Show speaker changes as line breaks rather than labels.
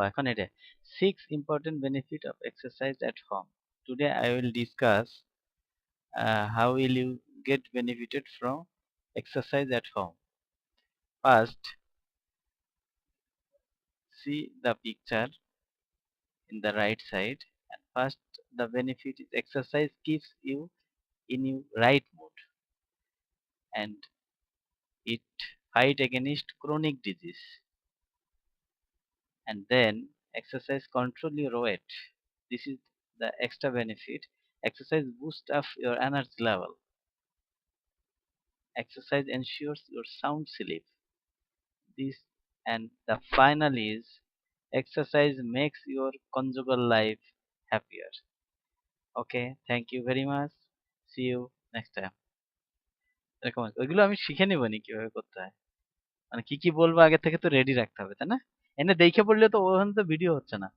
এখন এটা 6 important benefit of exercise at home. Today I will discuss how will you get benefited from exercise at home. First, see the picture in the right side. And first, the benefit is exercise keeps you in your right mood and it fight against chronic disease. And then exercise control your weight. This is the extra benefit. Exercise boosts up your energy level. Exercise ensures your sound sleep. This and the final is exercise makes your conjugal life happier. Okay, thank you very much. See you next time. এরকম আছে। ওইগুলো আমি শিখে নিবনি কিভাবে করতে হয়। মানে কি কি বলবো আগে থেকে তো রেডি রাখতে হবে, তাই না? এনে দেখে পড়লে তো ওখানে তো ভিডিও হচ্ছে না।